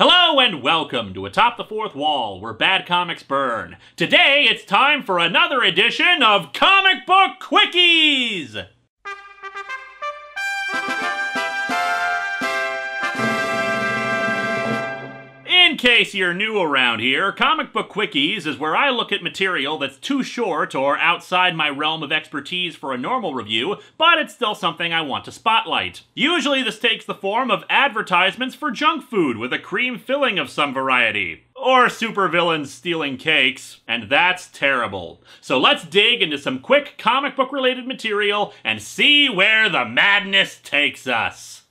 Hello and welcome to Atop the Fourth Wall, where bad comics burn. Today, it's time for another edition of Comic Book Quickies! In case you're new around here, Comic Book Quickies is where I look at material that's too short or outside my realm of expertise for a normal review, but it's still something I want to spotlight. Usually this takes the form of advertisements for junk food with a cream filling of some variety. Or supervillains stealing cakes, and that's terrible. So let's dig into some quick comic book related material and see where the madness takes us.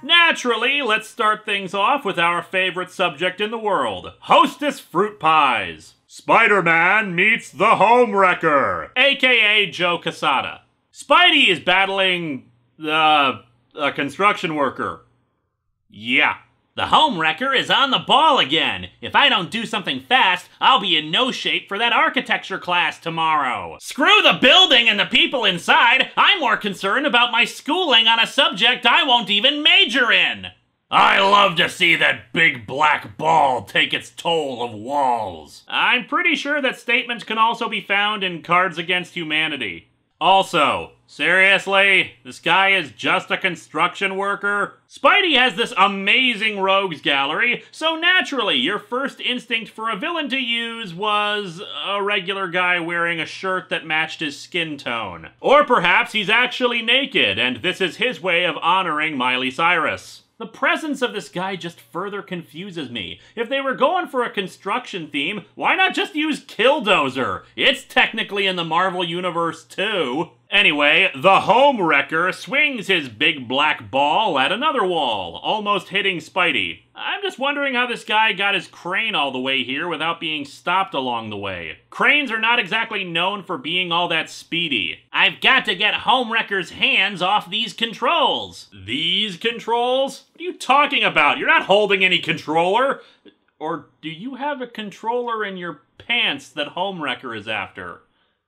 Naturally, let's start things off with our favorite subject in the world, Hostess Fruit Pies. Spider-Man meets the Homewrecker, aka Joe Quesada. Spidey is battling, a construction worker. Yeah. The Homewrecker is on the ball again. If I don't do something fast, I'll be in no shape for that architecture class tomorrow. Screw the building and the people inside. I'm more concerned about my schooling on a subject I won't even major in. I love to see that big black ball take its toll of walls. I'm pretty sure that statement can also be found in Cards Against Humanity. Also, seriously? This guy is just a construction worker? Spidey has this amazing rogues gallery, so naturally your first instinct for a villain to use was a regular guy wearing a shirt that matched his skin tone. Or perhaps he's actually naked, and this is his way of honoring Miley Cyrus. The presence of this guy just further confuses me. If they were going for a construction theme, why not just use Killdozer? It's technically in the Marvel Universe too. Anyway, the Homewrecker swings his big black ball at another wall, almost hitting Spidey. I'm just wondering how this guy got his crane all the way here without being stopped along the way. Cranes are not exactly known for being all that speedy. I've got to get Homewrecker's hands off these controls. These controls? What are you talking about? You're not holding any controller. Or do you have a controller in your pants that Homewrecker is after?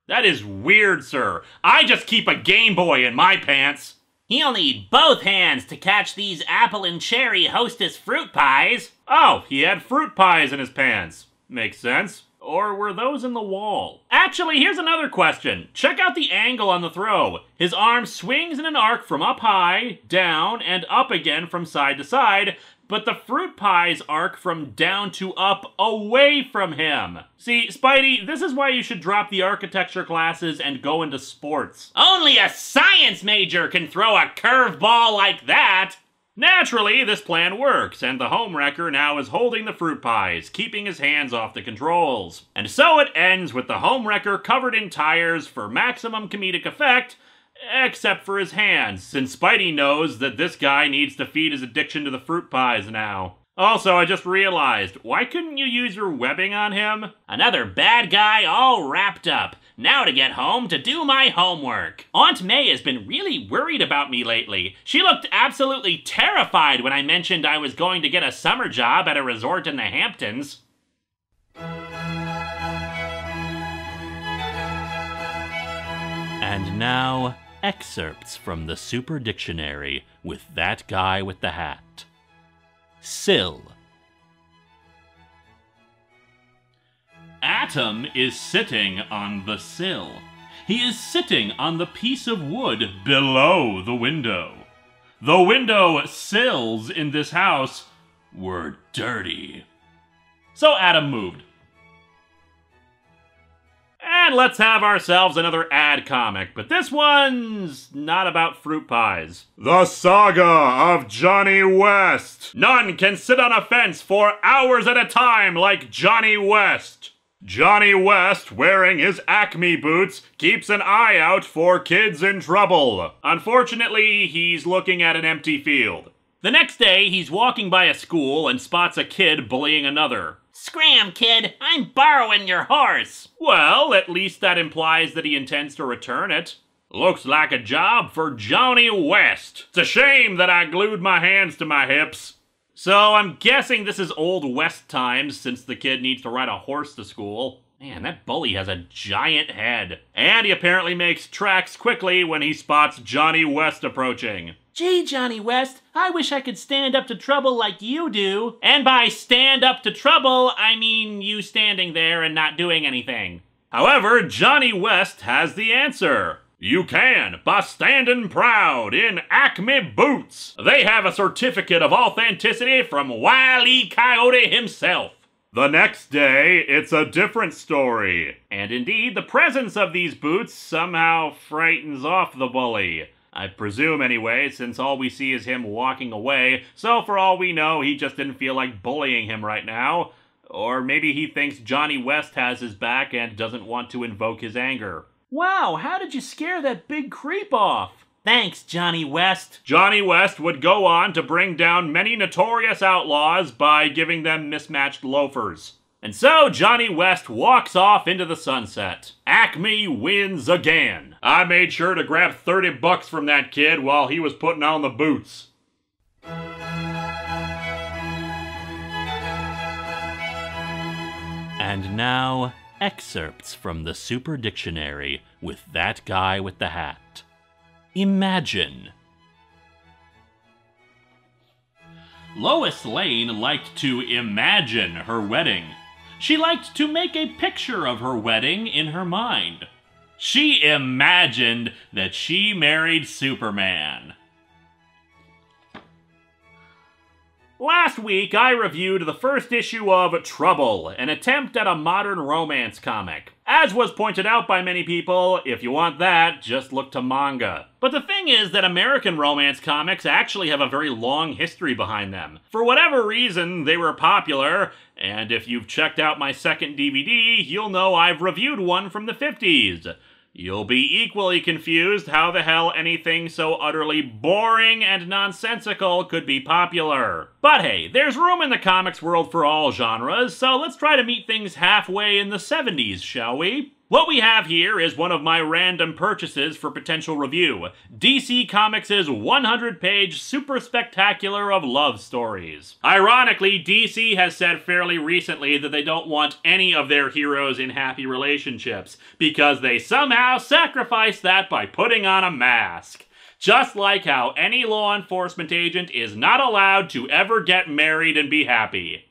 That is weird, sir. I just keep a Game Boy in my pants. He'll need both hands to catch these apple and cherry Hostess fruit pies. Oh, he had fruit pies in his pants. Makes sense. Or were those in the wall? Actually, here's another question. Check out the angle on the throw. His arm swings in an arc from up high, down, and up again from side to side, but the fruit pies arc from down to up away from him. See, Spidey, this is why you should drop the architecture classes and go into sports. Only a science major can throw a curveball like that! Naturally, this plan works, and the Homewrecker now is holding the fruit pies, keeping his hands off the controls. And so it ends with the Homewrecker covered in tires for maximum comedic effect, except for his hands, since Spidey knows that this guy needs to feed his addiction to the fruit pies now. Also, I just realized, why couldn't you use your webbing on him? Another bad guy all wrapped up. Now to get home to do my homework. Aunt May has been really worried about me lately. She looked absolutely terrified when I mentioned I was going to get a summer job at a resort in the Hamptons. And now, excerpts from the Super Dictionary with that guy with the hat. Sill. Atom is sitting on the sill. He is sitting on the piece of wood below the window. The window sills in this house were dirty. So Adam moved. And let's have ourselves another ad comic, but this one's not about fruit pies. The Saga of Johnny West. None can sit on a fence for hours at a time like Johnny West. Johnny West, wearing his Acme boots, keeps an eye out for kids in trouble. Unfortunately, he's looking at an empty field. The next day, he's walking by a school and spots a kid bullying another. Scram, kid! I'm borrowing your horse! Well, at least that implies that he intends to return it. Looks like a job for Johnny West. It's a shame that I glued my hands to my hips. So I'm guessing this is Old West times, since the kid needs to ride a horse to school. Man, that bully has a giant head. And he apparently makes tracks quickly when he spots Johnny West approaching. Gee, Johnny West, I wish I could stand up to trouble like you do. And by stand up to trouble, I mean you standing there and not doing anything. However, Johnny West has the answer. You can, by standing proud in Acme boots. They have a certificate of authenticity from Wile E. Coyote himself. The next day, it's a different story. And indeed, the presence of these boots somehow frightens off the bully. I presume anyway, since all we see is him walking away, so for all we know, he just didn't feel like bullying him right now. Or maybe he thinks Johnny West has his back and doesn't want to invoke his anger. Wow, how did you scare that big creep off? Thanks, Johnny West. Johnny West would go on to bring down many notorious outlaws by giving them mismatched loafers. And so Johnny West walks off into the sunset. Acme wins again. I made sure to grab $30 from that kid while he was putting on the boots. And now, excerpts from the Super Dictionary with that guy with the hat. Imagine. Lois Lane liked to imagine her wedding. She liked to make a picture of her wedding in her mind. She imagined that she married Superman. Last week, I reviewed the first issue of Trouble, an attempt at a modern romance comic. As was pointed out by many people, if you want that, just look to manga. But the thing is that American romance comics actually have a very long history behind them. For whatever reason, they were popular, and if you've checked out my second DVD, you'll know I've reviewed one from the 50s. You'll be equally confused how the hell anything so utterly boring and nonsensical could be popular. But hey, there's room in the comics world for all genres, so let's try to meet things halfway in the 70s, shall we? What we have here is one of my random purchases for potential review, DC Comics' 100-page super spectacular of love stories. Ironically, DC has said fairly recently that they don't want any of their heroes in happy relationships, because they somehow sacrifice that by putting on a mask. Just like how any law enforcement agent is not allowed to ever get married and be happy.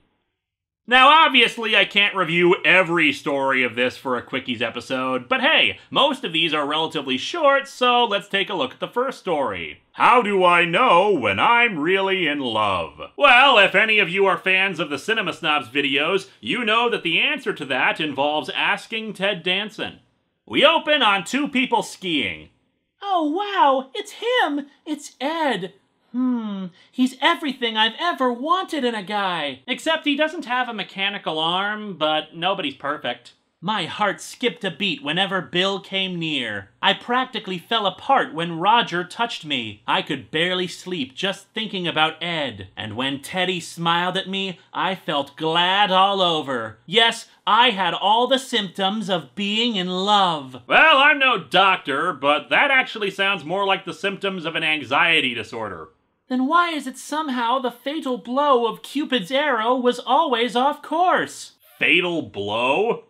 Now, obviously, I can't review every story of this for a Quickies episode, but hey, most of these are relatively short, so let's take a look at the first story. How do I know when I'm really in love? Well, if any of you are fans of the Cinema Snobs videos, you know that the answer to that involves asking Ted Danson. We open on two people skiing. Oh, wow, it's him! It's Ed. He's everything I've ever wanted in a guy. Except he doesn't have a mechanical arm, but nobody's perfect. My heart skipped a beat whenever Bill came near. I practically fell apart when Roger touched me. I could barely sleep just thinking about Ed. And when Teddy smiled at me, I felt glad all over. Yes, I had all the symptoms of being in love. Well, I'm no doctor, but that actually sounds more like the symptoms of an anxiety disorder. Then why is it somehow the fatal blow of Cupid's arrow was always off course? Fatal blow?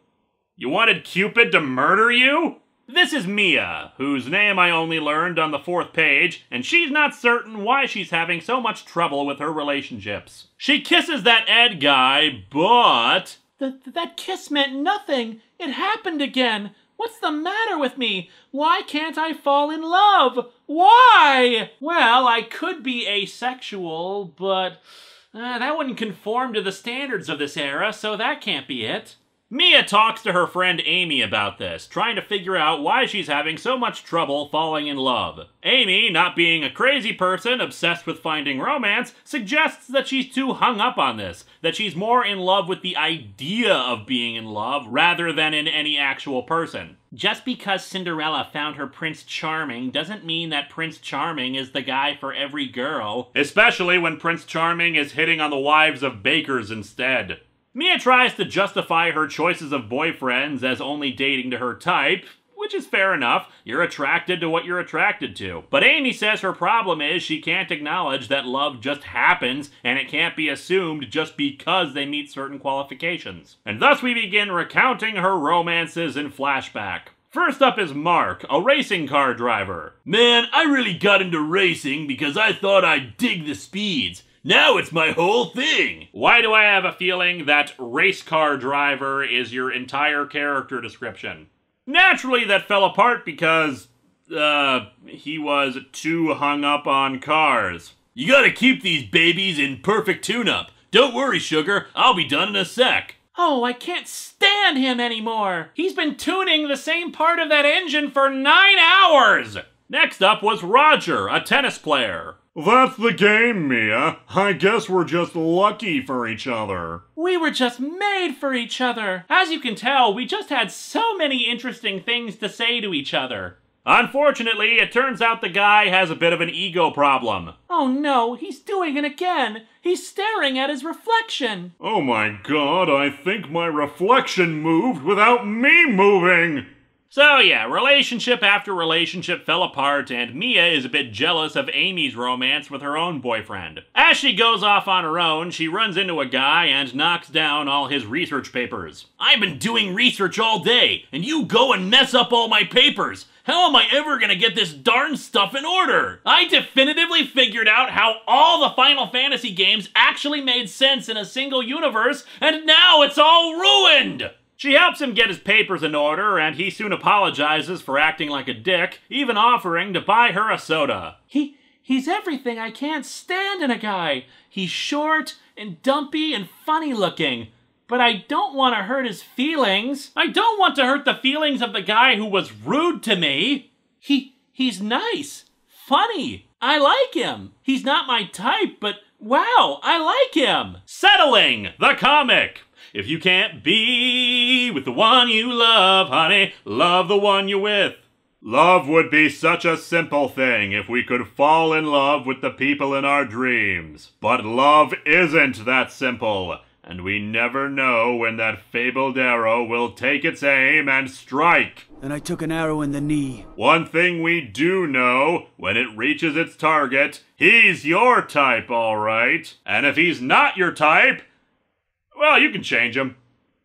You wanted Cupid to murder you? This is Mia, whose name I only learned on the 4th page, and she's not certain why she's having so much trouble with her relationships. She kisses that Ed guy, but... That kiss meant nothing. It happened again. What's the matter with me? Why can't I fall in love? Why? Well, I could be asexual, but that wouldn't conform to the standards of this era, so that can't be it. Mia talks to her friend Amy about this, trying to figure out why she's having so much trouble falling in love. Amy, not being a crazy person obsessed with finding romance, suggests that she's too hung up on this, that she's more in love with the idea of being in love rather than in any actual person. Just because Cinderella found her Prince Charming doesn't mean that Prince Charming is the guy for every girl. Especially when Prince Charming is hitting on the wives of bakers instead. Mia tries to justify her choices of boyfriends as only dating to her type, which is fair enough. You're attracted to what you're attracted to. But Amy says her problem is she can't acknowledge that love just happens and it can't be assumed just because they meet certain qualifications. And thus we begin recounting her romances in flashback. First up is Mark, a racing car driver. Man, I really got into racing because I thought I'd dig the speeds. Now it's my whole thing! Why do I have a feeling that race car driver is your entire character description? Naturally, that fell apart because, he was too hung up on cars. You gotta keep these babies in perfect tune-up. Don't worry, sugar, I'll be done in a sec. Oh, I can't stand him anymore! He's been tuning the same part of that engine for 9 hours! Next up was Roger, a tennis player. That's the game, Mia. I guess we're just lucky for each other. We were just made for each other. As you can tell, we just had so many interesting things to say to each other. Unfortunately, it turns out the guy has a bit of an ego problem. Oh no, he's doing it again. He's staring at his reflection. Oh my god, I think my reflection moved without me moving. So yeah, relationship after relationship fell apart, and Mia is a bit jealous of Amy's romance with her own boyfriend. As she goes off on her own, she runs into a guy and knocks down all his research papers. I've been doing research all day, and you go and mess up all my papers. How am I ever gonna get this darn stuff in order? I definitively figured out how all the Final Fantasy games actually made sense in a single universe, and now it's all ruined! She helps him get his papers in order, and he soon apologizes for acting like a dick, even offering to buy her a soda. He's everything I can't stand in a guy. He's short and dumpy and funny looking. But I don't want to hurt his feelings. I don't want to hurt the feelings of the guy who was rude to me. He's nice, funny. I like him. He's not my type, but wow, I like him. Settling, the comic. If you can't be with the one you love, honey, love the one you're with. Love would be such a simple thing if we could fall in love with the people in our dreams. But love isn't that simple, and we never know when that fabled arrow will take its aim and strike. And I took an arrow in the knee. One thing we do know, when it reaches its target, he's your type, all right. And if he's not your type, well, you can change him.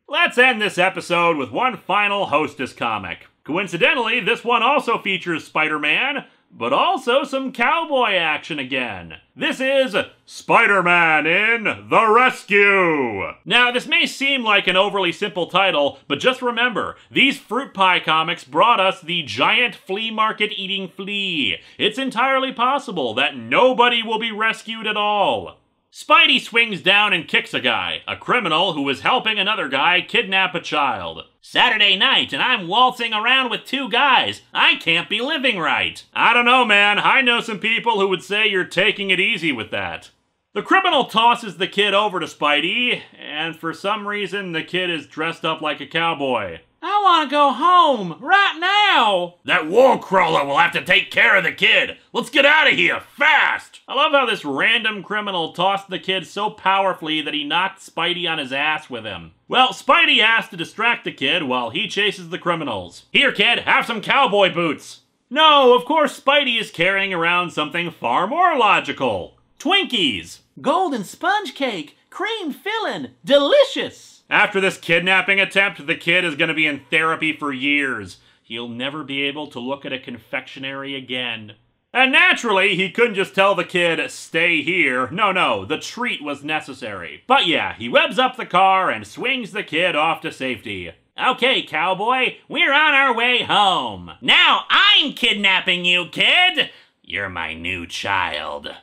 Let's end this episode with one final Hostess comic. Coincidentally, this one also features Spider-Man, but also some cowboy action again. This is Spider-Man in The Rescue! Now, this may seem like an overly simple title, but just remember, these fruit pie comics brought us the giant flea market eating flea. It's entirely possible that nobody will be rescued at all. Spidey swings down and kicks a guy, a criminal who is helping another guy kidnap a child. Saturday night, and I'm waltzing around with 2 guys. I can't be living right. I don't know, man. I know some people who would say you're taking it easy with that. The criminal tosses the kid over to Spidey, and for some reason the kid is dressed up like a cowboy. I want to go home, right now! That wall crawler will have to take care of the kid! Let's get out of here, fast! I love how this random criminal tossed the kid so powerfully that he knocked Spidey on his ass with him. Well, Spidey has to distract the kid while he chases the criminals. Here, kid, have some cowboy boots! No, of course Spidey is carrying around something far more logical. Twinkies! Golden sponge cake, cream filling, delicious! After this kidnapping attempt, the kid is going to be in therapy for years. He'll never be able to look at a confectionery again. And naturally, he couldn't just tell the kid, stay here. No, the treat was necessary. But yeah, he webs up the car and swings the kid off to safety. Okay, cowboy, we're on our way home. Now I'm kidnapping you, kid. You're my new child.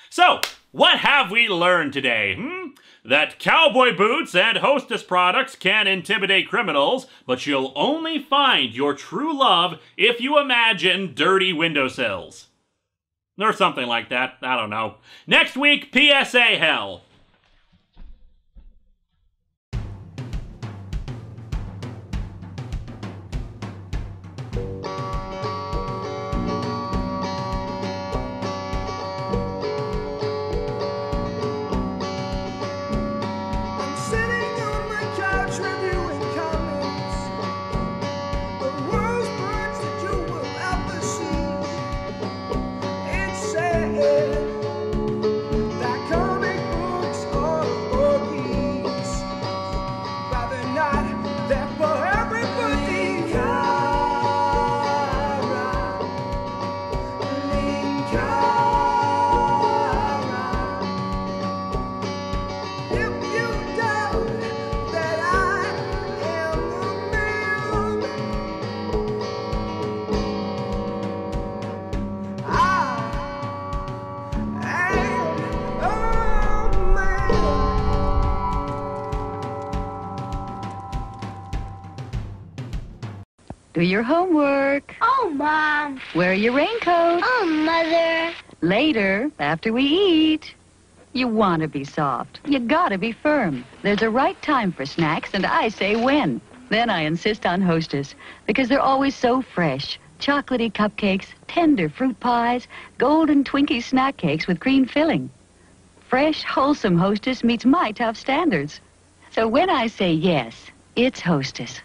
So, what have we learned today, That cowboy boots and Hostess products can intimidate criminals, but you'll only find your true love if you imagine dirty windowsills. Or something like that, I don't know. Next week, PSA hell. Do your homework. Oh, Mom. Wear your raincoat. Oh, Mother. Later, after we eat. You want to be soft. You gotta be firm. There's a right time for snacks, and I say when. Then I insist on Hostess, because they're always so fresh. Chocolatey cupcakes, tender fruit pies, golden Twinkie snack cakes with cream filling. Fresh, wholesome Hostess meets my tough standards. So when I say yes, it's Hostess.